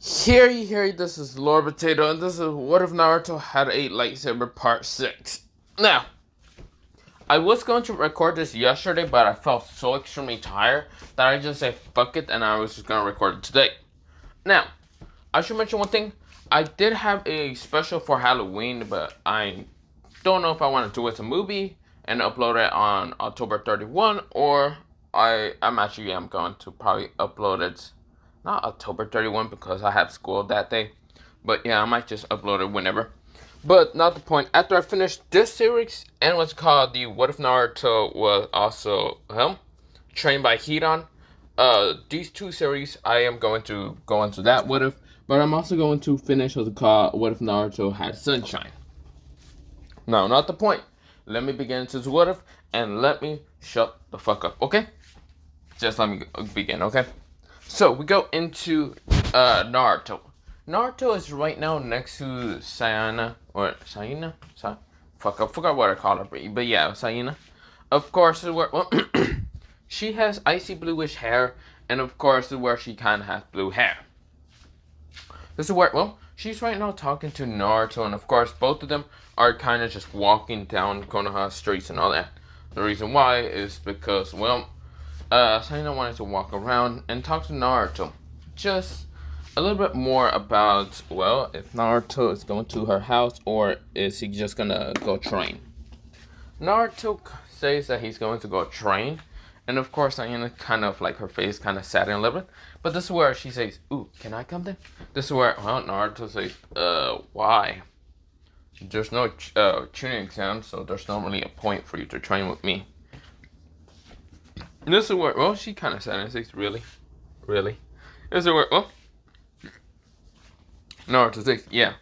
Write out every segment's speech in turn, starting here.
Here, this is Lord Potato, and this is What If Naruto Had a Lightsaber Part 6. Now, I was going to record this yesterday, but I felt so extremely tired that I just said fuck it, and I was just going to record it today. Now, I should mention one thing. I did have a special for Halloween, but I don't know if I want to do it as a movie and upload it on October 31, or I'm going to probably upload it not October 31 because I have school that day. But yeah, I might just upload it whenever. But not the point. After I finish this series and what's called the What If Naruto was also trained by Hidan. These two series I am going to go into that what if, but I'm also going to finish what's called What If Naruto Had Sunshine. No, not the point. Let me begin to what if and let me shut the fuck up, okay? Just let me begin, okay? So we go into Naruto. Naruto is right now next to Sayana or Sayina. Fuck, I forgot what I call her, but yeah, Sayina. Of course, she has icy bluish hair, and of course, where she kind of has blue hair. This is where she's right now talking to Naruto, and of course, both of them are kind of just walking down Konoha streets and all that. The reason why is because Sayana wanted to walk around and talk to Naruto. Just a little bit more about, if Naruto is going to her house or is he just gonna go train. Naruto says that he's going to go train. And of course, Sayana kind of like her face kind of saddened a little bit. But this is where she says, ooh, can I come then? This is where, Naruto says, why? There's no tuning exam, so there's not really a point for you to train with me. And this is where, she kind of said it. Says, really? This is where, Naruto says, yeah.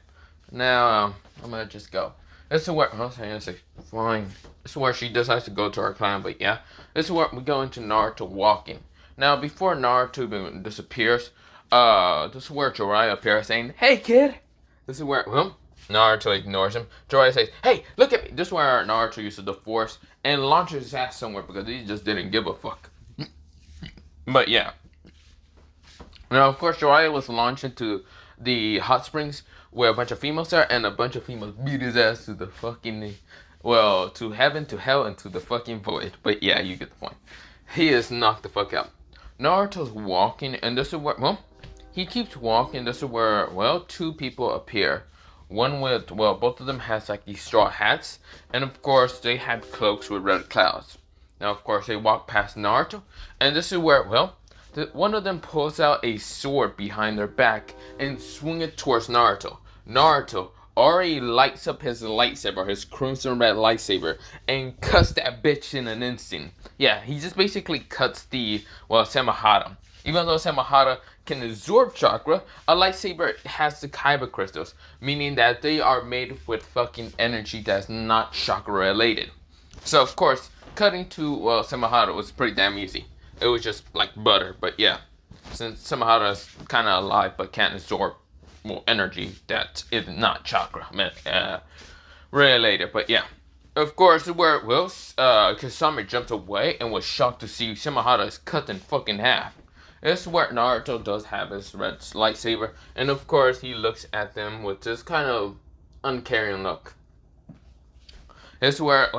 Now, I'm gonna just go. This is where, Sayana says, fine. This is where she decides to go to her clan, but yeah. This is where we go into Naruto walking. Now, before Naruto disappears, this is where Jiraiya appears saying, hey, kid! This is where, Naruto ignores him. Jiraiya says, hey, look at me! This is where Naruto uses the Force and launches his ass somewhere because he just didn't give a fuck. But yeah. Now, of course, Jiraiya was launched into the hot springs where a bunch of females are, and a bunch of females beat his ass to the fucking, to heaven, to hell, and to the fucking void. But yeah, you get the point. He is knocked the fuck out. Naruto's walking, and this is where, he keeps walking. This is where, two people appear. One with, both of them has like these straw hats, and of course they have cloaks with red clouds. Now, of course, they walk past Naruto, and this is where, one of them pulls out a sword behind their back and swing it towards Naruto. Naruto already lights up his lightsaber, his crimson red lightsaber, and cuts that bitch in an instant. Yeah, he just basically cuts the, Samahara. Even though Samahara can absorb chakra, a lightsaber has the Kyber crystals, meaning that they are made with fucking energy that's not chakra related. So, of course, cutting to, Samahara was pretty damn easy. It was just like butter, but yeah. Since Samahara is kind of alive but can't absorb energy that is not chakra related, but yeah. Of course, where Kasami jumped away and was shocked to see Samahara is cut in fucking half. This is where Naruto does have his red lightsaber, and of course he looks at them with this kind of uncaring look. This is where,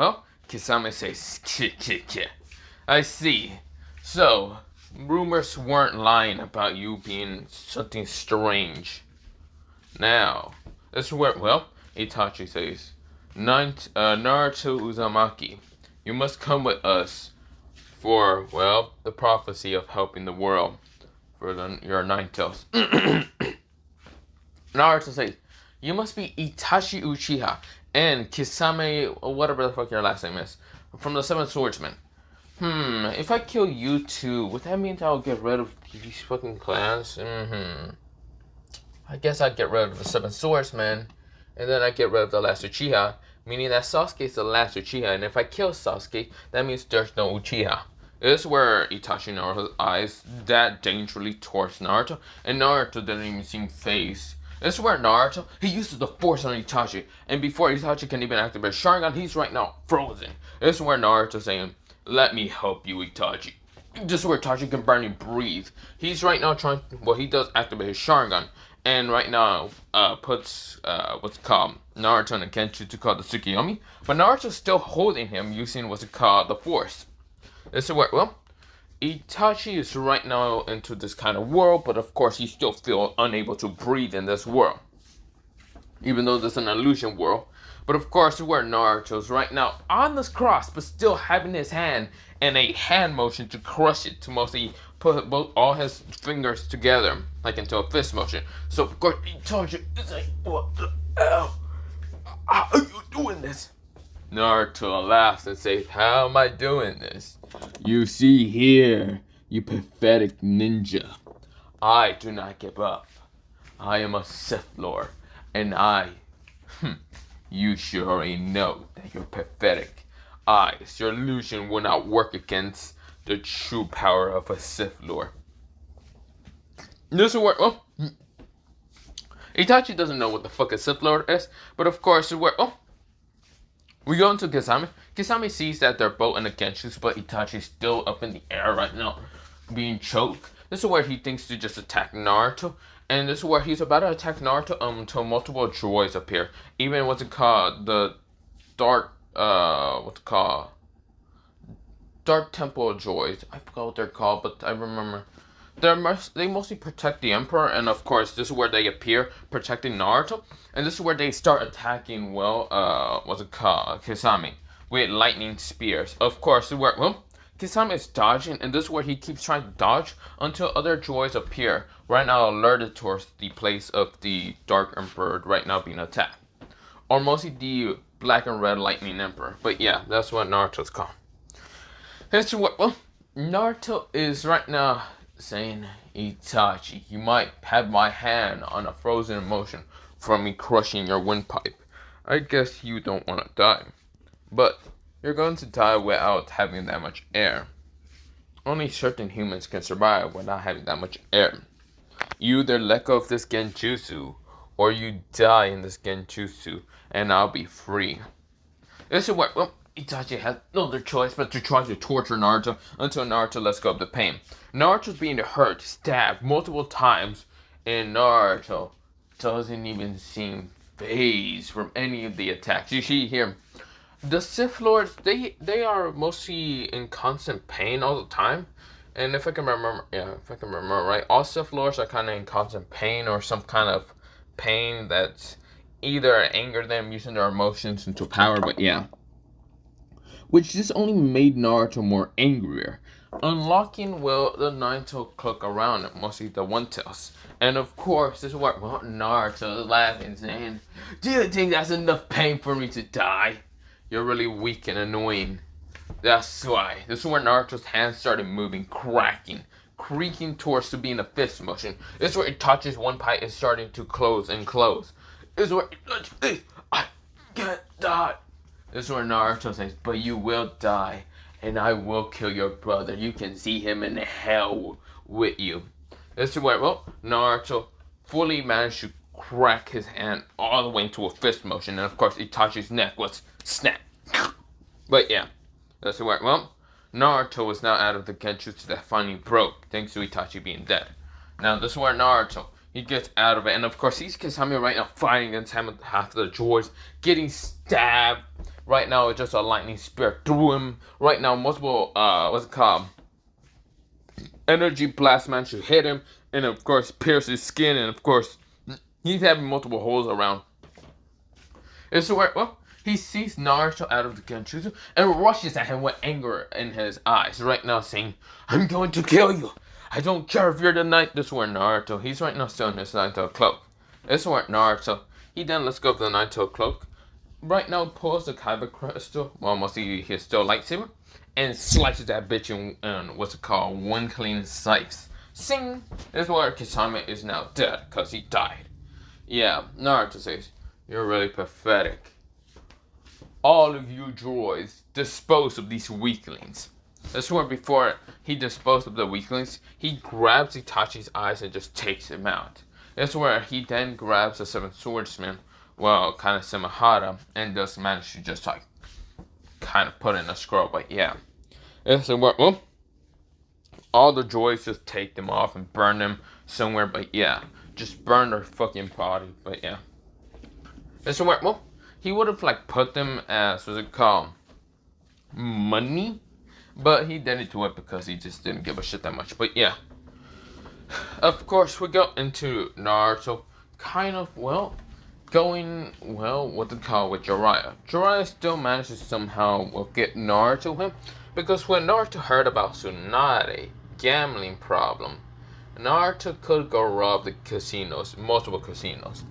Kasami says, I see. So, rumors weren't lying about you being something strange. Now, this is where, Itachi says, Naruto Uzumaki, you must come with us for, the prophecy of helping the world for your nine tails. Naruto says, you must be Itachi Uchiha and Kisame, whatever the fuck your last name is, from the Seven Swordsmen. If I kill you two, would that mean that I'll get rid of these fucking clans? I guess I'd get rid of the Seven Swordsmen, and then I'd get rid of the last Uchiha, meaning that Sasuke is the last Uchiha, and if I kill Sasuke, that means there's no Uchiha. This is where Itachi Naruto's eyes that dangerously towards Naruto, and Naruto didn't even seem phased. This is where Naruto, he uses the Force on Itachi, and before Itachi can even activate Sharingan, he's right now frozen. This is where Naruto's saying, let me help you, Itachi. This is where Itachi can barely breathe. He's right now trying. Well, he does activate his Sharingan, and right now puts what's it called Naruto in a Genjutsu called the Tsukiyomi. But Naruto's still holding him using what's it called the Force. This is where Itachi is right now into this kind of world, but of course he still feels unable to breathe in this world, even though this is an illusion world. But of course, where Naruto's right now on this cross, but still having his hand in a hand motion to crush it, to mostly put both all his fingers together, like into a fist motion. So of course, Itachi is like, what the hell? How are you doing this? Naruto laughs and says, how am I doing this? You see here, you pathetic ninja. I do not give up. I am a Sith Lord, and you should already know that you're pathetic. Your illusion will not work against the true power of a Sith Lord. This is where, Itachi doesn't know what the fuck a Sith Lord is, but of course, we go into Kisame. Kisame sees that they're both in the Genjutsu, but Itachi's still up in the air right now, being choked. This is where he thinks to just attack Naruto. And this is where he's about to attack Naruto until multiple droids appear. Even what's it called? The Dark, Dark Temple droids. I forgot what they're called, but I remember. They mostly protect the Emperor, and of course, this is where they appear, protecting Naruto. And this is where they start attacking, Kisame, with lightning spears. Of course, this is where, Kisame is dodging, and this is where he keeps trying to dodge until other droids appear, right now alerted towards the place of the Dark Emperor right now being attacked. Or mostly the Black and Red Lightning Emperor. But yeah, that's what Naruto's called. Here's what, Naruto is right now saying, Itachi, you might have my hand on a frozen emotion from me crushing your windpipe. I guess you don't want to die. But you're going to die without having that much air. Only certain humans can survive without having that much air. You either let go of this Genjutsu, or you die in this Genjutsu, and I'll be free. This is what, Itachi has no other choice but to try to torture Naruto until Naruto lets go of the pain. Naruto's being hurt, stabbed multiple times, and Naruto doesn't even seem phased from any of the attacks. You see here, the Sith Lords, they are mostly in constant pain all the time. And if I can remember right, all Sith Lords are kind of in constant pain or some kind of pain that's either anger them using their emotions into power, but yeah. Which just only made Naruto more angrier. Unlocking, the nine-tailed cloak around it, mostly the one-tails. And of course, this is what Naruto is laughing, saying, do you think that's enough pain for me to die? You're really weak and annoying. That's why. This is where Naruto's hands started moving, cracking, creaking towards to being a fist motion. This is where Itachi's one pipe is starting to close and close. This is where Itachi, I can't die. This is where Naruto says, but you will die, and I will kill your brother. You can see him in hell with you. This is where, Naruto fully managed to crack his hand all the way into a fist motion, and of course Itachi's neck was snapped. But yeah, this is where, Naruto was now out of the Genjutsu that finally broke, thanks to Itachi being dead. Now this is where Naruto, he gets out of it, and of course he's Kisame right now fighting against half of the droids, getting stabbed. Right now it's just a lightning spear through him. Right now multiple, energy blast man should hit him, and of course pierce his skin, and of course he's having multiple holes around. This is where, he sees Naruto out of the Genjutsu and rushes at him with anger in his eyes, right now saying, I'm going to kill you. I don't care if you're the knight. This is where Naruto, he's right now still in his nine-tailed cloak. This is where Naruto, he then lets go of the nine-tailed cloak. Right now pulls the Kyber crystal, mostly his still lightsaber, and slices that bitch in one clean slice. Sing! This is where Kisame is now dead, because he died. Yeah, Naruto says, you're really pathetic. All of you droids, dispose of these weaklings. This is where before he disposed of the weaklings, he grabs Itachi's eyes and just takes him out. This is where he then grabs the seven swordsman, kind of Samahara, and just manage to just kind of put in a scroll, but yeah. This is where, all the droids just take them off and burn them somewhere. But yeah, just burn their fucking body. But yeah, and somewhere. Well, he would have like put them as what's it called, money, but he didn't do it because he just didn't give a shit that much. But yeah, of course we go into Naruto, kind of going what to call with Jiraiya. Jiraiya still manages to somehow get Naruto him, because when Naruto heard about Tsunade gambling problem, Naruto could go rob the casinos, multiple casinos.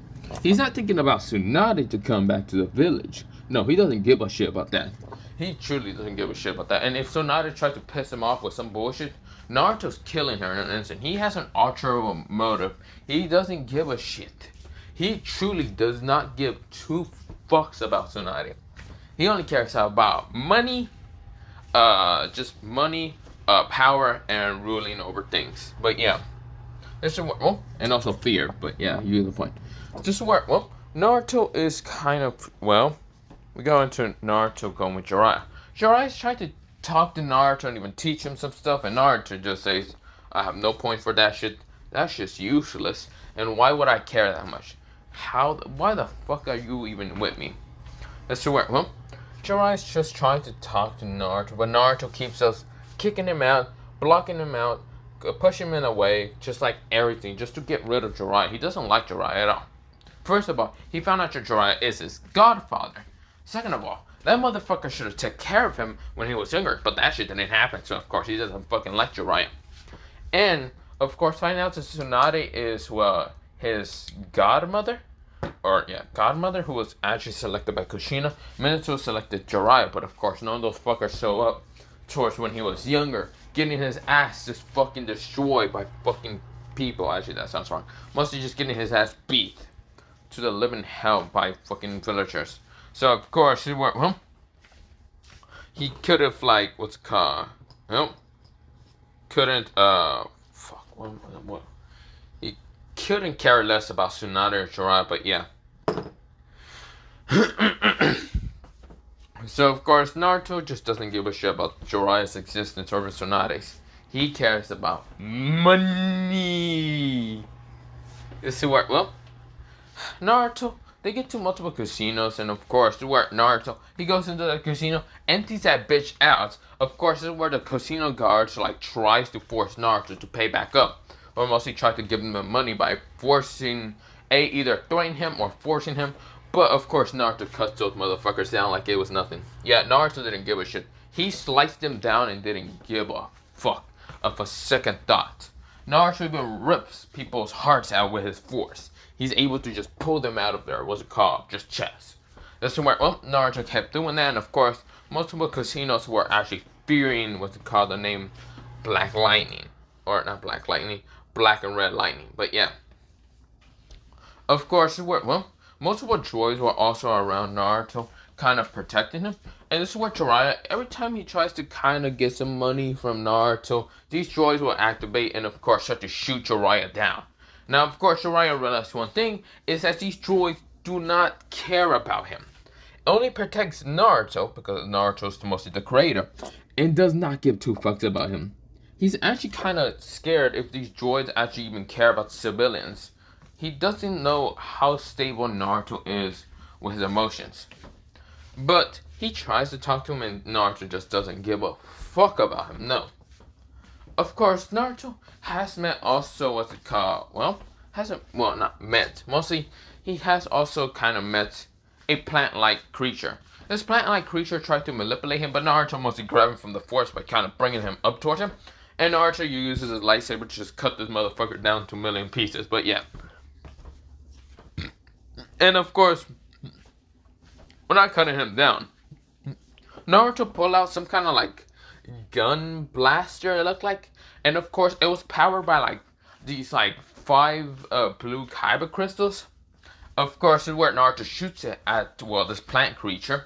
He's not thinking about Tsunade to come back to the village. No, he doesn't give a shit about that. He truly doesn't give a shit about that. And if Tsunade tries to piss him off with some bullshit, Naruto's killing her in an instant. He has an ulterior motive. He doesn't give a shit. He truly does not give two fucks about Tsunade. He only cares about money, just money, power, and ruling over things. But yeah, this is what, and also fear. But yeah, you get the point. This is where, Naruto is kind of, we go into Naruto going with Jiraiya. Jiraiya's trying to talk to Naruto and even teach him some stuff, and Naruto just says, I have no point for that shit. That's just useless, and why would I care that much? Why the fuck are you even with me? That's where, Jiraiya's just trying to talk to Naruto, but Naruto keeps us kicking him out, blocking him out, pushing him away, just like everything, just to get rid of Jiraiya. He doesn't like Jiraiya at all. First of all, he found out that Jiraiya is his godfather. Second of all, that motherfucker should have taken care of him when he was younger, but that shit didn't happen, so of course he doesn't fucking like Jiraiya. And, of course, finding out that Tsunade is, his godmother, godmother, who was actually selected by Kushina. Minato selected Jiraiya, but of course none of those fuckers show up towards when he was younger, getting his ass just fucking destroyed by fucking people. Actually, that sounds wrong. Mostly just getting his ass beat to the living hell by fucking villagers. So of course he could have couldn't what he couldn't care less about Tsunade or Jiraiya, but yeah. So of course Naruto just doesn't give a shit about Jiraiya's existence or Tsunade's. He cares about money. You see what? Naruto, they get to multiple casinos, and of course, where Naruto, he goes into the casino, empties that bitch out. Of course, this is where the casino guards tries to force Naruto to pay back up, or mostly try to give him the money by forcing, either throwing him or forcing him. But of course, Naruto cuts those motherfuckers down like it was nothing. Yeah, Naruto didn't give a shit. He sliced them down and didn't give a fuck of a second thought. Naruto even rips people's hearts out with his force. He's able to just pull them out of there. What's it called? Just chess. That's where, Naruto kept doing that, and of course, multiple casinos were actually fearing what's it called, the name Black Lightning. Or not Black Lightning, Black and Red Lightning. But yeah. Of course, multiple droids were also around Naruto, kind of protecting him. And this is where Jiraiya, every time he tries to kind of get some money from Naruto, these droids will activate and of course start to shoot Jiraiya down. Now, of course, Jiraiya realized one thing, is that these droids do not care about him. It only protects Naruto, because Naruto's mostly the creator, and does not give two fucks about him. He's actually kind of scared if these droids actually even care about civilians. He doesn't know how stable Naruto is with his emotions. But he tries to talk to him, and Naruto just doesn't give a fuck about him, no. Of course, Naruto has met also what's it called? Not met. Mostly, he has also kind of met a plant-like creature. This plant-like creature tried to manipulate him, but Naruto mostly grabbed him from the force by kind of bringing him up towards him. And Naruto uses his lightsaber to just cut this motherfucker down to a million pieces. But yeah. And of course, we're not cutting him down. Naruto pulled out some kind of gun blaster, it looked like, and of course it was powered by these 5 blue kyber crystals. Of course, this is where Naruto shoots it at this plant creature.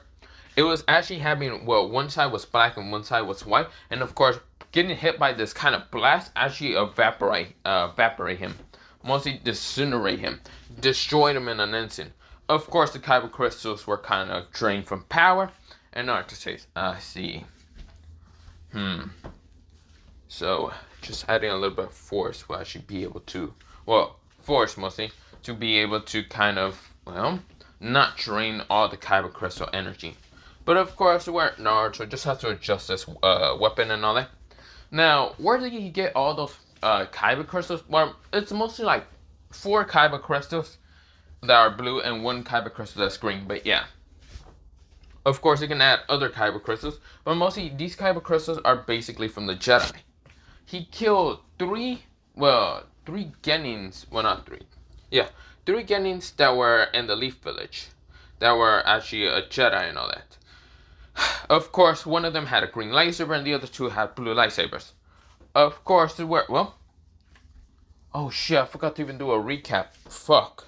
It was actually having one side was black and one side was white, and of course getting hit by this kind of blast actually evaporate him, mostly disintegrate him, destroyed him in an instant. Of course, the kyber crystals were kind of drained from power, and Naruto says, I see. So, just adding a little bit of force will actually be able to, well, force mostly, to be able to kind of, well, not drain all the Kyber Crystal energy. But of course, where Naruto just has to adjust this weapon and all that. Now, where did he get all those Kyber Crystals? Well, it's mostly like 4 Kyber Crystals that are blue and 1 Kyber Crystal that's green, but yeah. Of course, you can add other Kyber Crystals, but mostly these Kyber Crystals are basically from the Jedi. He killed 3 Genins, well not 3, yeah, 3 Genins that were in the Leaf Village, that were actually a Jedi and all that. Of course, one of them had a green lightsaber and the other 2 had blue lightsabers. Of course, they were, well, oh shit, I forgot to even do a recap, fuck.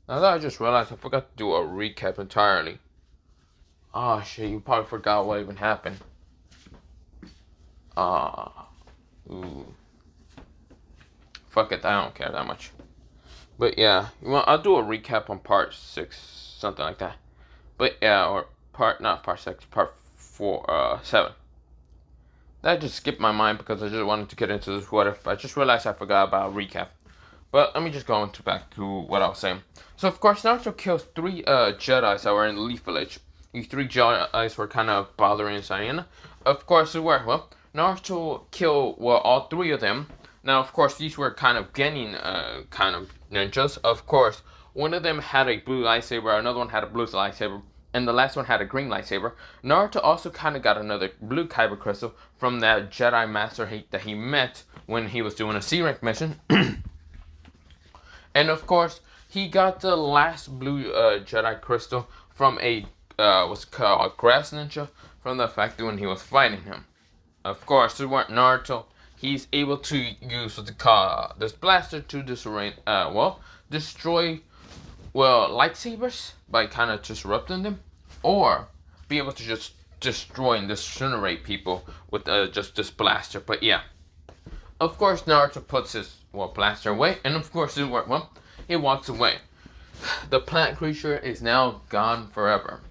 Now that I just realized, I forgot to do a recap entirely. Oh shit, you probably forgot what even happened. Ooh. Fuck it, I don't care that much. But yeah, I'll do a recap on part 6, something like that. But yeah, or not part 6, part 7. That just skipped my mind because I just wanted to get into this what if. I just realized I forgot about a recap. But let me just go back to what I was saying. So of course, Naruto kills 3 Jedis that were in the Leaf Village. These 3 Jedis were kind of bothering Sayana. Of course, they were. Well, Naruto killed all 3 of them. Now, of course, these were kind of Genin kind of ninjas. Of course, one of them had a blue lightsaber, another one had a blue lightsaber, and the last one had a green lightsaber. Naruto also kind of got another blue Kyber Crystal from that Jedi Master that he met when he was doing a C-Rank mission. And of course, he got the last blue Jedi Crystal from a what's called a grass ninja from the factory when he was fighting him. Of course, it weren't Naruto. He's able to use what they call this blaster to destroy lightsabers by kind of disrupting them, or be able to just destroy and disintegrate people with just this blaster. But yeah, of course, Naruto puts his blaster away, and of course, he walks away. The plant creature is now gone forever,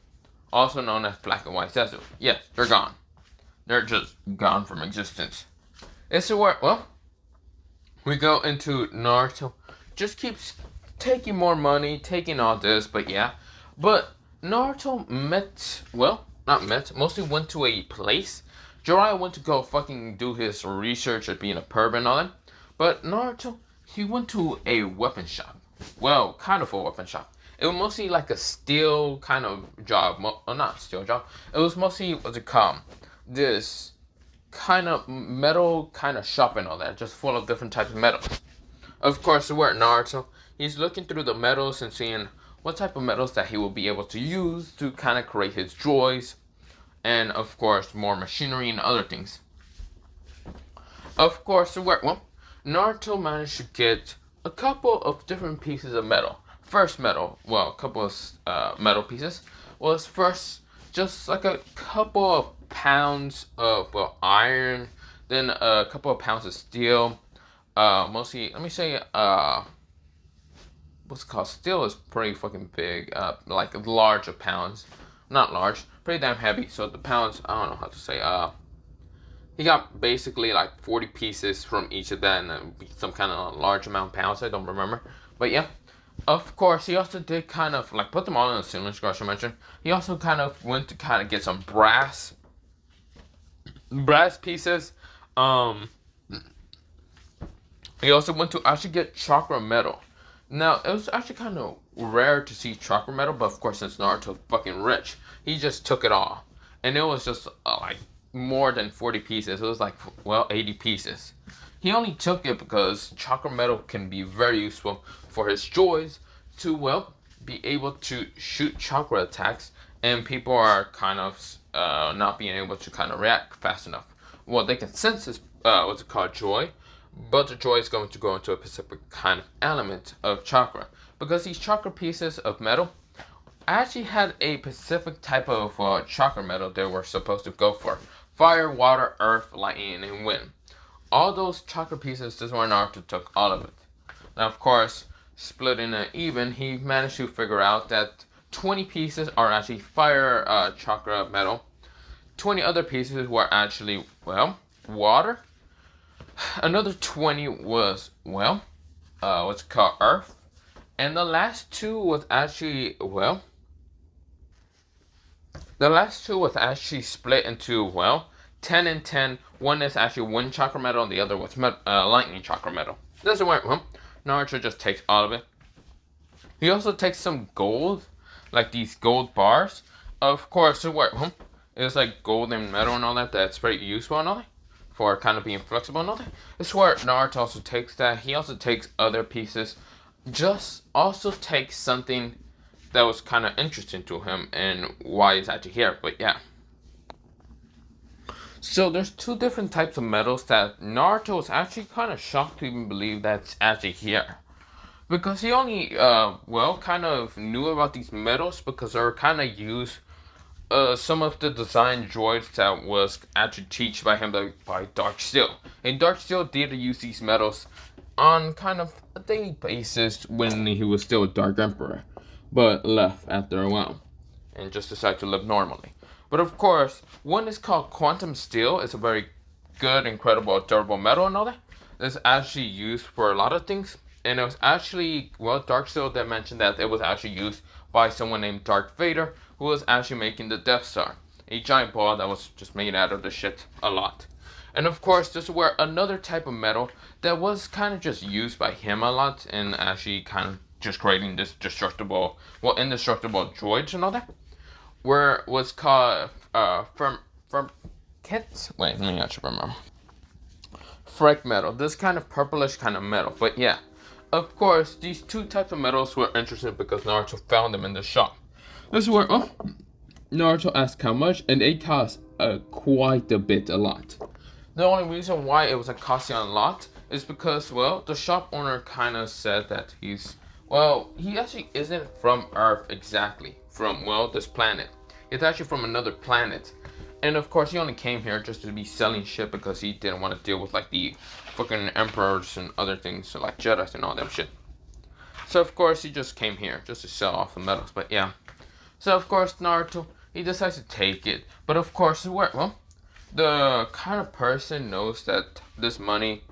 also known as Black and White Zetsu. Yes, they're gone. They're just gone from existence. It's where, we go into Naruto. Just keeps taking more money, taking all this, but yeah. But Naruto mostly went to a place. Jiraiya went to go fucking do his research at being a perv and all that. But Naruto, he went to a weapon shop. Well, kind of a weapon shop. It was mostly like a steel kind of job. Not steel job. It was mostly, this kind of metal kind of shop and all that. Just full of different types of metals. Of course, we're Naruto. He's looking through the metals and seeing what type of metals that he will be able to use to kind of create his droids. And of course, more machinery and other things. Of course, Naruto managed to get a couple of different pieces of metal. First metal, a couple of metal pieces, was first just like a couple of pounds of iron, then a couple of pounds of steel. Mostly, let me say, what's it called? Steel is pretty fucking big, like large of pounds. Not large, pretty damn heavy. So the pounds, I don't know how to say. He got basically like 40 pieces from each of them, and some kind of large amount of pounds. I don't remember, but yeah. Of course, he also did kind of like put them all in a cylinder, as I mentioned. He also kind of went to kind of get some brass pieces. He also went to actually get chakra metal. Now, it was actually kind of rare to see chakra metal, but of course, since Naruto's fucking rich, he just took it all. And it was just like more than 40 pieces. It was like, 80 pieces. He only took it because chakra metal can be very useful for his droids to, be able to shoot chakra attacks, and people are kind of not being able to kind of react fast enough. Well, they can sense this, joy, but the joy is going to go into a specific kind of element of chakra. Because these chakra pieces of metal actually had a specific type of chakra metal they were supposed to go for. Fire, water, earth, lightning, and wind. All those chakra pieces, this one Naruto took all of it. Now, of course, splitting it even, he managed to figure out that 20 pieces are actually fire chakra metal. 20 other pieces were actually, water. Another 20 was, well, what's it called, Earth. And the last two was actually, well, the last two was actually split into, well, 10 and 10. One is actually wind chakra metal, and the other was lightning chakra metal. This is where, well, Naruto just takes all of it. He also takes some gold, like these gold bars. Of course, it's like gold and metal and all that. That's very useful and all that for kind of being flexible and all that. It's where Naruto also takes that. He also takes other pieces. Just also takes something that was kind of interesting to him and why he's actually here. But yeah. So there's two different types of metals that Naruto was actually kind of shocked to even believe that's actually here. Because he only, kind of knew about these metals because they were kind of used, some of the design droids that was actually taught by him by Dark Steel. And Dark Steel did use these metals on kind of a daily basis when he was still a Dark Emperor, but left after a while and just decided to live normally. But of course, one is called Quantum Steel. It's a very good, incredible, durable metal and all that. It's actually used for a lot of things. And it was actually, well, Dark Steel that mentioned that it was actually used by someone named Darth Vader, who was actually making the Death Star. A giant ball that was just made out of the shit a lot. And of course, this is where another type of metal that was kind of just used by him a lot, and actually kind of just creating this indestructible droids and all that, where it was called, from kits. Wait, let me actually remember. Frag metal. This kind of purplish kind of metal, but yeah. Of course, these two types of metals were interesting because Naruto found them in the shop. This is where, Naruto asked how much, and they cost quite a lot. The only reason why it was costing a lot is because, well, the shop owner kind of said that he actually isn't from Earth exactly, from, well, this planet. It's actually from another planet. And of course, he only came here just to be selling shit because he didn't want to deal with like the fucking emperors and other things, so like Jedi and all that shit. So of course, he just came here just to sell off the metals. But yeah. So of course, Naruto, he decides to take it. But of course, the kind of person knows that this money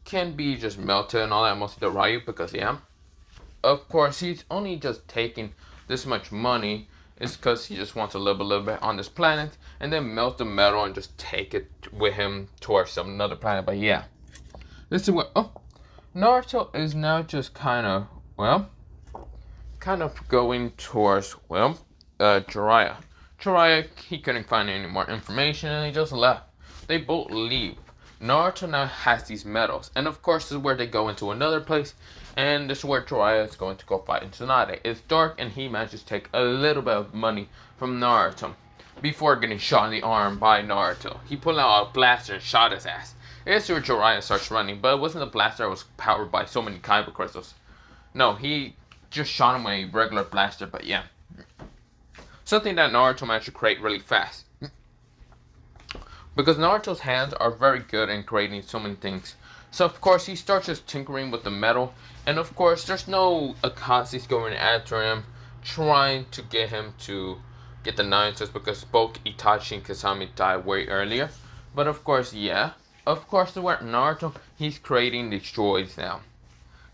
can be just melted and all that, mostly the Ryu, because yeah. Of course, he's only just taking this much money. It's because he just wants to live a little bit on this planet and then melt the metal and just take it with him towards another planet. But yeah, this is what Naruto is now just kind of going towards Jiraiya. Jiraiya, he couldn't find any more information and he just left. They both leave. Naruto now has these medals, and of course this is where they go into another place, and this is where Jiraiya is going to go fight in Tsunade. It's dark and he manages to take a little bit of money from Naruto before getting shot in the arm by Naruto. He pulled out a blaster and shot his ass. It's where Jiraiya starts running, but it wasn't a blaster that was powered by so many kyber crystals. No, he just shot him with a regular blaster, but yeah. Something that Naruto managed to create really fast. Because Naruto's hands are very good in creating so many things. So of course he starts just tinkering with the metal. And of course there's no Akatsuki's going after him, trying to get him to get the nine senses because both Itachi and Kasami died way earlier. But of course, yeah. Of course, the word Naruto, he's creating these droids now.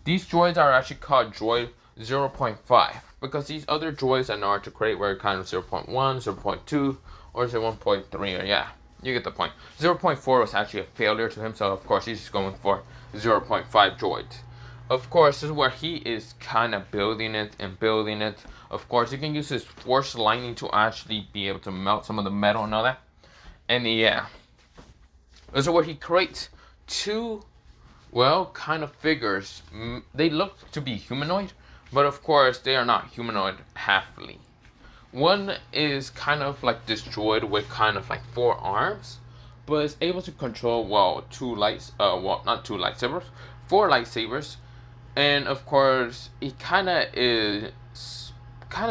These droids are actually called droid 0.5. Because these other droids that Naruto created were kind of 0.1, 0.2, or 0.3, or yeah. You get the point. 0.4 was actually a failure to him, so of course he's just going for 0.5 droids. Of course, this is where he is kind of building it and building it. Of course, he can use his force lightning to actually be able to melt some of the metal and all that. And yeah. This is where he creates two, kind of figures. They look to be humanoid, but of course they are not humanoid halfly. One is kind of like this droid with kind of like 4 arms, but is able to control, not 2 lightsabers, 4 lightsabers. And of course, he kind of is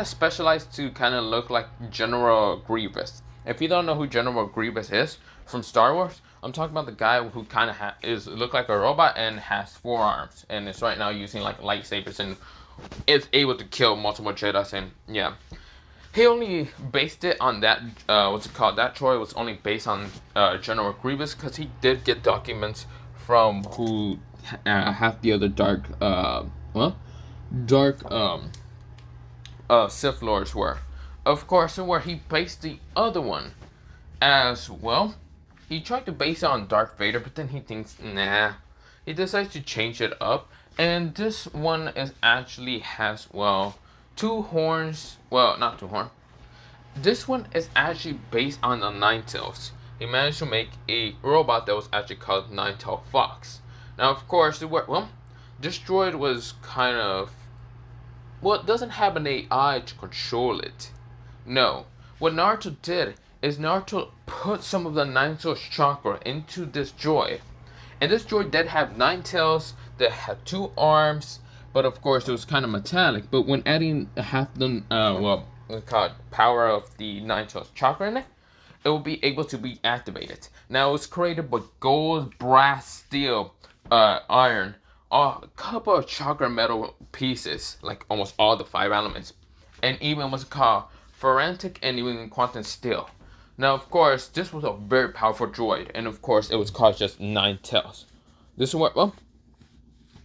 specialized to kind of look like General Grievous. If you don't know who General Grievous is from Star Wars, I'm talking about the guy who kind of look like a robot and has 4 arms, and is right now using like lightsabers and is able to kill multiple Jedi. And yeah. He only based it on that, that droid was only based on General Grievous because he did get documents from who have the other dark Sith Lords were. Of course, where he based the other one as well. He tried to base it on Darth Vader, but then he thinks, nah. He decides to change it up, and this one is actually has two horns. Well, not two horns. This one is actually based on the Ninetales. He managed to make a robot that was actually called Ninetale Fox. Now, of course, this droid was kind of it doesn't have an AI to control it. No, what Naruto did is Naruto put some of the Ninetales chakra into this droid. And this droid did have 9 tails, that had 2 arms, but of course it was kind of metallic. But when adding half the, power of the Ninetales chakra in it, it will be able to be activated. Now it's created with gold, brass, steel, iron, a couple of chakra metal pieces, like almost all the 5 elements, and even what's called forensic and even quantum steel. Now, of course, this was a very powerful droid, and of course, it was called just 9 tails. This is what,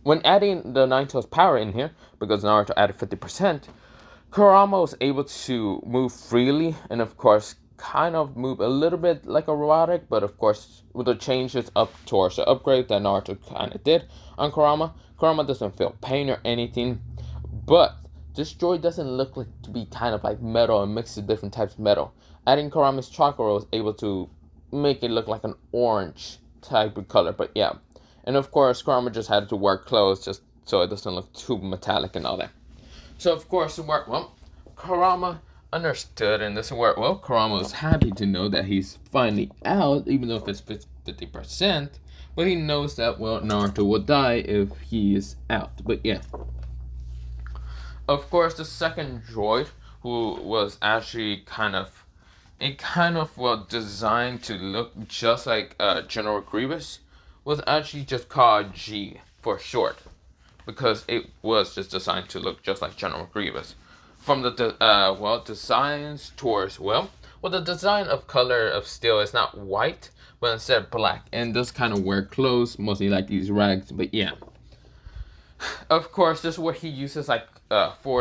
when adding the 9 tails power in here, because Naruto added 50%, Kurama was able to move freely, and of course, kind of move a little bit like a robotic, but of course, with the changes up towards the upgrade that Naruto kind of did on Kurama doesn't feel pain or anything, but this droid doesn't look like to be kind of like metal and mixed with different types of metal. Adding Kurama's chakra was able to make it look like an orange type of color, but yeah. And of course, Kurama just had to wear clothes just so it doesn't look too metallic and all that. So of course, it worked well. Kurama understood, and this worked well. Kurama was happy to know that he's finally out, even though if it's 50%. But he knows that, Naruto will die if he is out. But yeah. Of course, the second droid, who was actually designed to look just like General Grievous, was actually just called G for short, because it was just designed to look just like General Grievous. From the designs towards the design of color of steel is not white, but instead black, and does kind of wear clothes, mostly like these rags. But yeah. Of course, this is where he uses 4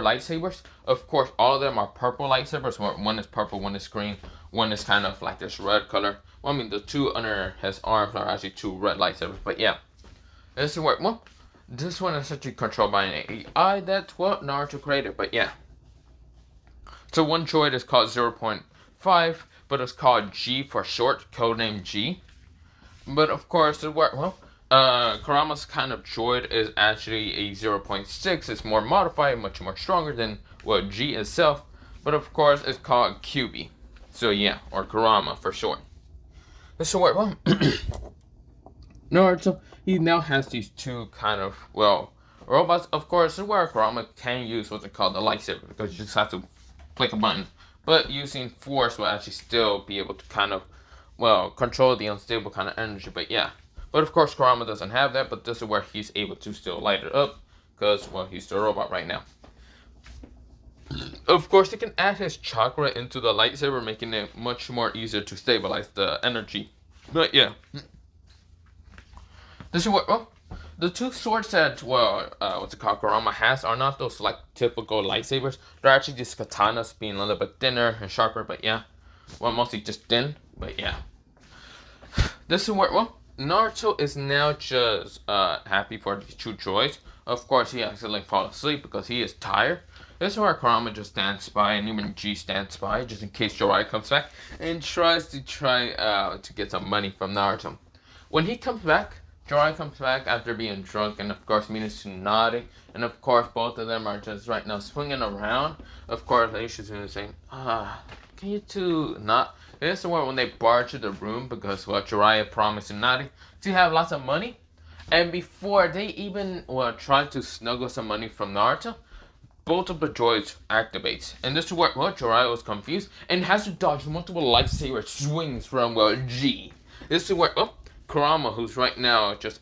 lightsabers. Of course, all of them are purple lightsabers. One is purple, one is green, one is kind of like this red color. Well, I mean, the 2 under his arms are actually 2 red lightsabers. But yeah, this is where this one is actually controlled by an AI that Naruto created. But yeah, so one droid is called 0.5, but it's called G for short, codename G. But of course, it worked Kurama's kind of droid is actually a 0.6. It's more modified, much more stronger than G itself. But of course, it's called QB. So yeah, or Kurama for short. So what? Naruto, he now has these 2 kind of robots. Of course, this is where Kurama can use what's called the lightsaber, because you just have to click a button. But using force will actually still be able to kind of control the unstable kind of energy. But yeah. But of course, Kurama doesn't have that, but this is where he's able to still light it up, because, he's the robot right now. Of course, he can add his chakra into the lightsaber, making it much more easier to stabilize the energy. But yeah. This is what, the 2 swords that, Kurama has are not those, typical lightsabers. They're actually just katanas, being a little bit thinner and sharper, but yeah. Mostly just thin, but yeah. This is where, Naruto is now just happy for these 2 droids. Of course, he accidentally falls asleep because he is tired. This is where Kurama just stands by, and even G stands by, just in case Jiraiya comes back, and tries to get some money from Naruto. When he comes back, Jiraiya comes back after being drunk, and of course meeting Tsunade, and of course both of them are just right now swinging around. Of course, Aisha's saying, can you 2 not? This is where when they barge to the room, because Jiraiya promised Tsunade to have lots of money, and before they even try to snuggle some money from Naruto, both of the droids activates, and this is where Jiraiya was confused and has to dodge multiple lightsaber swings from G. This is where Kurama, who's right now just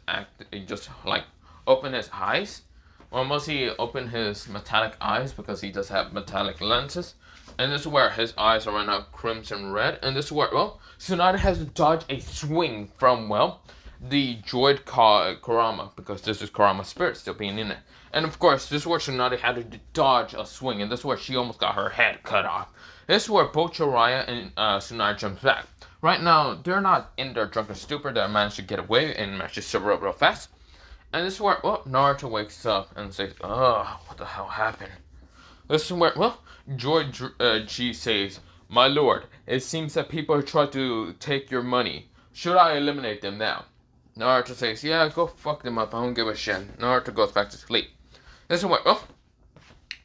open his eyes. Mostly open his metallic eyes, because he does have metallic lenses. And this is where his eyes are right now crimson red. And this is where, Tsunade has to dodge a swing from, the droid called Kurama, because this is Kurama's spirit still being in it. And of course, this is where Tsunade had to dodge a swing, and this is where she almost got her head cut off. This is where both Jiraiya and Tsunade jumps back. Right now, they're not in their drunken stupor that managed to get away and managed to sober up real fast. And this is where, Naruto wakes up and says, what the hell happened? This is where, Droid G says, "My lord, it seems that people have tried to take your money. Should I eliminate them now?" Naruto says, "Yeah, go fuck them up. I don't give a shit." Naruto goes back to sleep. This is where,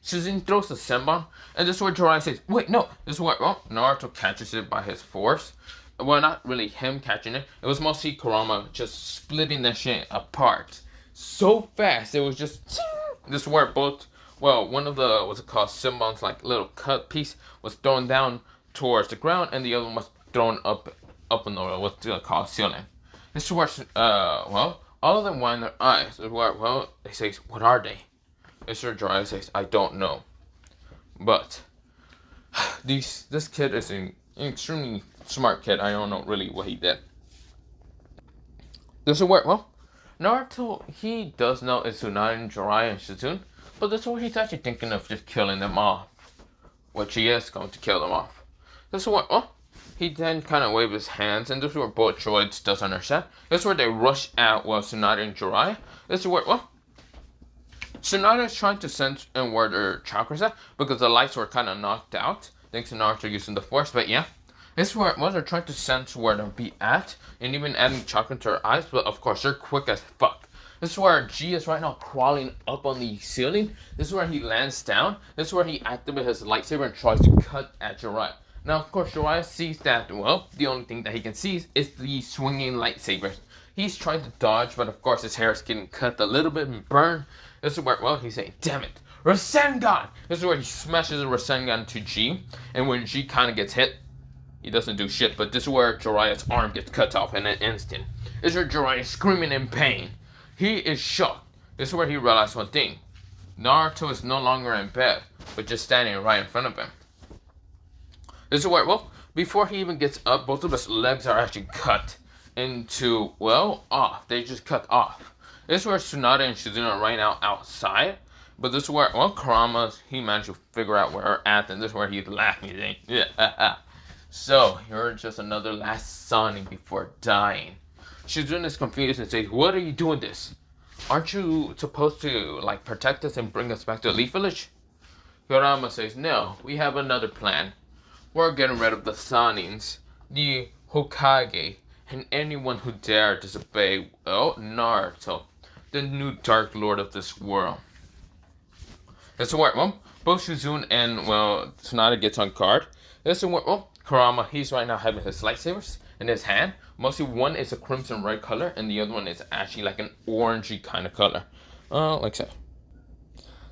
Suzuki throws the senbon, and this is where Jiraiya says, "Wait, no." This is where, Naruto catches it by his force. Well, not really him catching it. It was mostly Kurama just splitting that shit apart so fast. It was just, this is where both, one of the, what's it called, senbon's like little cut piece was thrown down towards the ground, and the other one was thrown up in the, what's it called, ceiling. This is where, all of them wind their eyes. This is where, they say, "What are they?" Mr. Jiraiya says, "I don't know. But this kid is an extremely smart kid. I don't know really what he did." This is where, Naruto, he does know it's Tsunade and Jiraiya and Shizune, but this is where he's actually thinking of just killing them off. Which he is going to kill them off. This is where, he then kind of waves his hands, and this is where both droids does understand. This is where they rush out, Tsunade and Jiraiya. This is where, Tsunade is trying to sense and where their chakras at, because the lights were kind of knocked out, thanks to Naruto using the force, but yeah. This is where, they're trying to sense where they'll be at, and even adding chakra to their eyes, but of course, they're quick as fuck. This is where G is right now crawling up on the ceiling. This is where he lands down. This is where he activates his lightsaber and tries to cut at Jiraiya. Now, of course, Jiraiya sees that, the only thing that he can see is the swinging lightsabers. He's trying to dodge, but of course, his hair is getting cut a little bit and burned. This is where, he's saying, "Damn it, Rasengan!" This is where he smashes a Rasengan to G, and when G kind of gets hit, he doesn't do shit, but this is where Jiraiya's arm gets cut off in an instant. This is where Jiraiya screaming in pain. He is shocked. This is where he realized one thing. Naruto is no longer in bed, but just standing right in front of him. This is where, before he even gets up, both of his legs are actually cut into, off. They just cut off. This is where Tsunade and Shizune are right now outside. But this is where, Kurama, he managed to figure out where they're at, and this is where he's laughing. He's saying, "Yeah, so, you're just another last Sonic before dying." Shizune is confused and says, "What are you doing this? Aren't you supposed to, protect us and bring us back to the Leaf Village?" Kurama says, "No, we have another plan. We're getting rid of the Sanins, the Hokage, and anyone who dare disobey, Naruto, the new Dark Lord of this world." This is where, both Shizune and, Tsunade gets on guard. This is where, Kurama, he's right now having his lightsabers in his hand. Mostly one is a crimson red color, and the other one is actually like an orangey kind of color. Like so.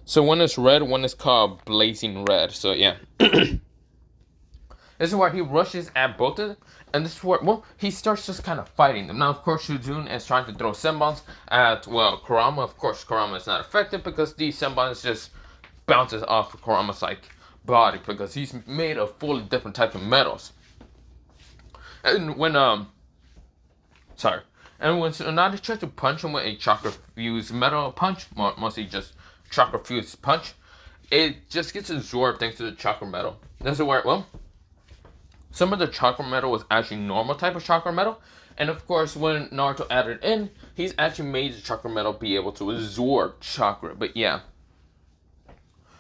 So one is red, one is called blazing red. So yeah. This is where he rushes at both of them, and this is where, he starts just kind of fighting them. Now, of course, Shizune is trying to throw senbons at, Kurama. Of course, Kurama is not effective because these senbons just bounces off of Kurama's, body, because he's made of fully different type of metals. And when, Tsunade tries to punch him with a chakra-fused metal punch, mostly just chakra-fused punch, it just gets absorbed thanks to the chakra metal. This is where, some of the chakra metal was actually normal type of chakra metal, and of course, when Naruto added in, he's actually made the chakra metal be able to absorb chakra, but yeah.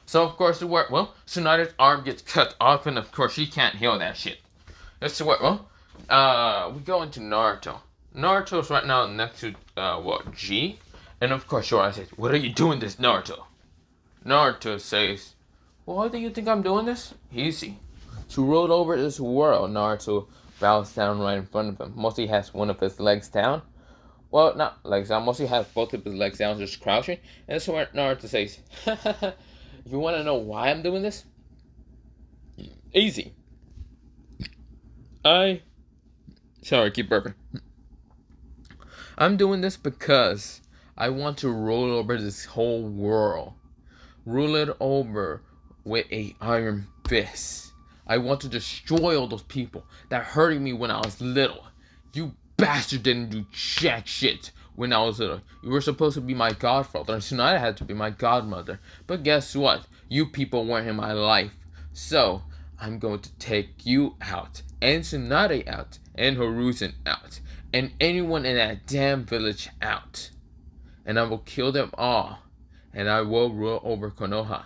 So, of course, Tsunade's arm gets cut off, and of course, she can't heal that shit. This is where, we go into Naruto. Naruto's right now next to, G, and of course, Jiraiya says, "What are you doing this, Naruto?" Naruto says, "Why do you think I'm doing this? Easy. To rule over this world." Naruto bows down right in front of him. Mostly has one of his legs down. Well, not legs down. Mostly has both of his legs down, just crouching. And that's where Naruto says, "You want to know why I'm doing this? Easy. Sorry, keep burping. I'm doing this because I want to rule over this whole world. Rule it over with a iron fist. I want to destroy all those people that hurted me when I was little. You bastard didn't do jack shit when I was little. You were supposed to be my godfather, and Tsunade had to be my godmother. But guess what? You people weren't in my life. So, I'm going to take you out, and Tsunade out, and Hiruzen out, and anyone in that damn village out. And I will kill them all, and I will rule over Konoha.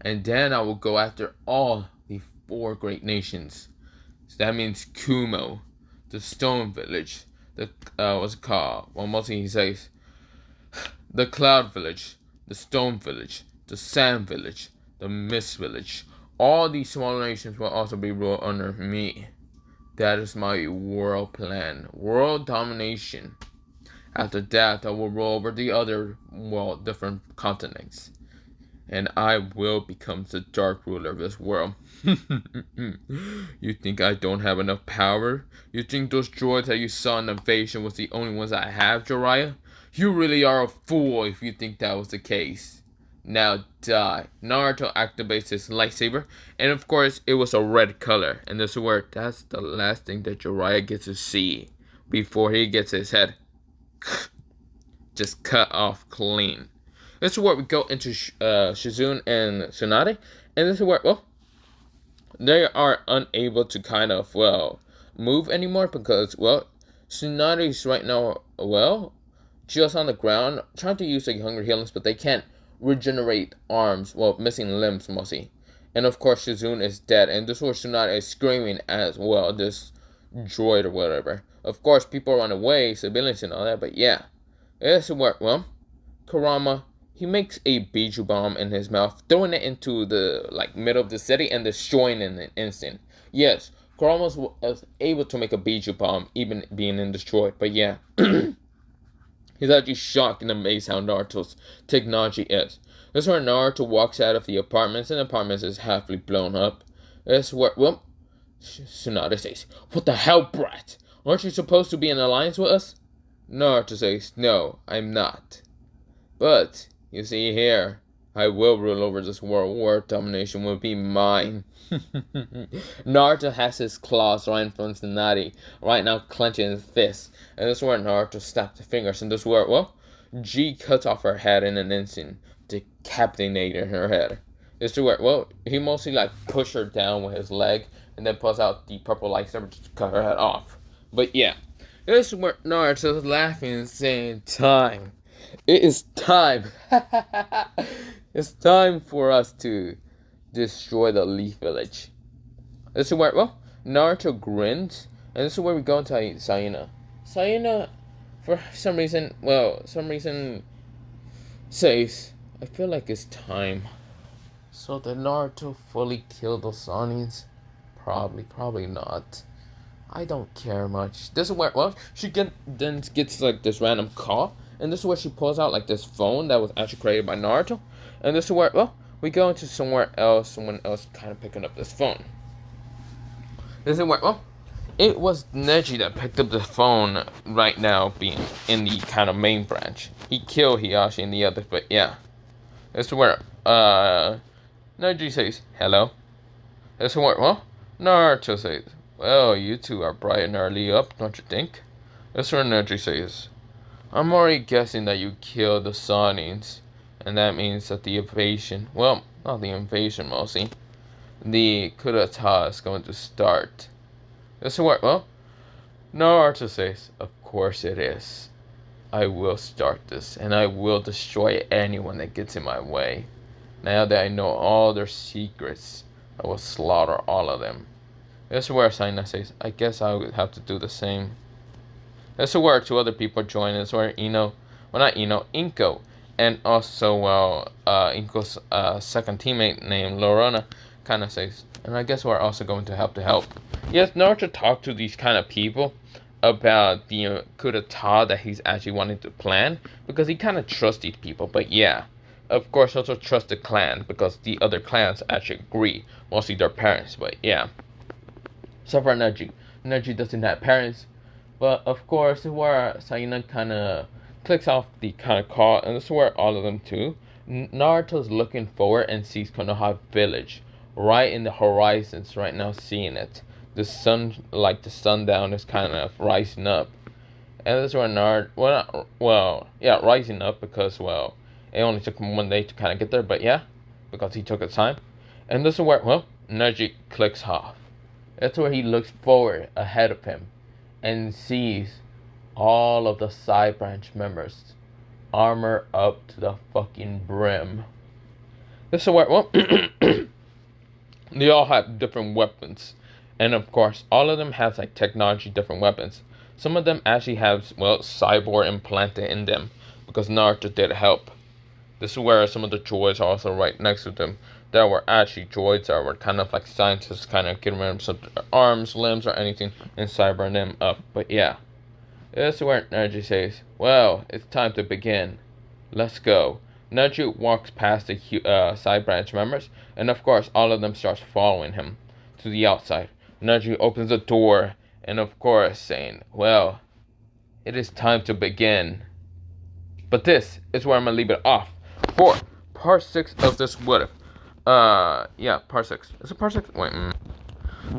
And then I will go after all the 4 great nations. So that means Kumo, the Stone Village, the what's it called? Well, mostly he says the Cloud Village, the Stone Village, the Sand Village, the Mist Village. All these smaller nations will also be ruled under me. That is my world plan, world domination. After that, I will rule over the other, well, different continents. And I will become the dark ruler of this world. You think I don't have enough power? You think those droids that you saw in Invasion was the only ones I have, Jiraiya? You really are a fool if you think that was the case. Now die. Naruto activates his lightsaber, and of course it was a red color. And this is where that's the last thing that Jiraiya gets to see before he gets his head just cut off clean. This is where we go into Shizune and Tsunade, and this is where, well, they are unable to kind of, well, move anymore because, well, Tsunade's right now, well, just on the ground, trying to use the Hungry Healings, but they can't regenerate arms, well, missing limbs mostly. And of course, Shizune is dead, and this is where Tsunade is screaming as well, this droid or whatever. Of course, people run away, civilians and all that, but yeah. This is where, well, Kurama, he makes a Biju bomb in his mouth, throwing it into the middle of the city and destroying it in an instant. Yes, Kurama was able to make a Biju bomb, even being destroyed. But yeah, he's actually shocked and amazed how Naruto's technology is. This is where Naruto walks out of the apartments, and the apartments is halfly blown up. This is where, well, Tsunade says, "What the hell, brat? Aren't you supposed to be in alliance with us?" Naruto says, "No, I'm not. But you see here, I will rule over this world. World domination will be mine." Naruto has his claws right in front of Tsunade, right now clenching his fists. And this is where Naruto snaps the fingers. And this is where, well, G cuts off her head in an instant, decapitating her head. This is where, well, he mostly pushed her down with his leg and then pulls out the purple lightsaber to cut her head off. But yeah, this is where Naruto is laughing and saying, "Time. It is time. It's time for us to destroy the Leaf Village." This is where, well, Naruto grins, and this is where we go into Sayuna. Sayuna, for some reason, says, "I feel like it's time." So did Naruto fully kill those Sanins? Probably not. I don't care much. This is where, well, she then gets this random call. And this is where she pulls out this phone that was actually created by Naruto. And this is where, well, we go into somewhere else, someone else kind of picking up this phone. This is where, well, it was Neji that picked up the phone right now, being in the kind of main branch. He killed Hiyashi and the others, but yeah. This is where, Neji says, "Hello." This is where, well, Naruto says, "Well, you two are bright and early up, don't you think?" This is where Neji says, "I'm already guessing that you killed the Sanins, and that means that the invasion, well, not the invasion mostly, the coup d'etat is going to start." This is where, well, Naruto says, "Of course it is. I will start this, and I will destroy anyone that gets in my way. Now that I know all their secrets, I will slaughter all of them." This is where Sayuna says, "I guess I would have to do the same." This is where 2 other people join. This is where Inko, and also, well, Inko's second teammate named Lorona kind of says, "And I guess we're also going to help." Yes, Naruto talked to these kind of people about the coup d'etat that he's actually wanting to plan, because he kind of trusts these people. But yeah, of course, also trust the clan, because the other clans actually agree, mostly their parents. But yeah, so for Neji doesn't have parents. But of course, this is where Sayuna kind of clicks off the kind of call, and this is where all of them too. Naruto's looking forward and sees Konoha Village right in the horizons right now, seeing it. The sun, the sundown is kind of rising up. And this is where Nard, rising up because, well, it only took him 1 day to kind of get there, but yeah, because he took his time. And this is where, well, Neji clicks off. That's where he looks forward ahead of him and sees all of the side branch members armor up to the fucking brim. This is where, well, they all have different weapons. And of course, all of them have like technology, different weapons. Some of them actually have, well, cyborg implanted in them because Naruto did help. This is where some of the droids are also right next to them. There were actually droids that were kind of like scientists, kind of getting rid of some arms, limbs, or anything and cybering them up. But yeah, this is where Neji says, well, it's time to begin. Let's go. Neji walks past the side branch members, and of course, all of them starts following him to the outside. Neji opens the door, and of course, saying, well, it is time to begin. But this is where I'm gonna leave it off for part 6 of this what if. Yeah, part 6. Is it part 6? Wait.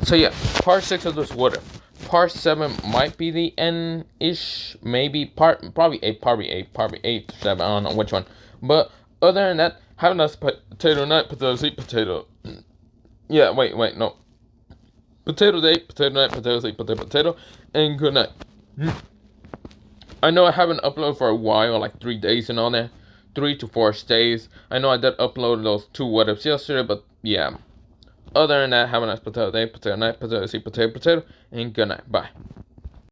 So yeah, part 6 of this what if. Part 7 might be the end-ish, maybe probably 8, 7, I don't know which one. But other than that, have a nice potato night, potato sleep, potato. Yeah, wait, no. Potato day, potato night, potato sleep, potato, and good night. I know I haven't uploaded for a while, like 3 days and all that. 3 to 4 days. I know I did upload those 2 what ifs yesterday, but yeah. Other than that, have a nice potato day, potato night, potato sleep, potato, and good night. Bye.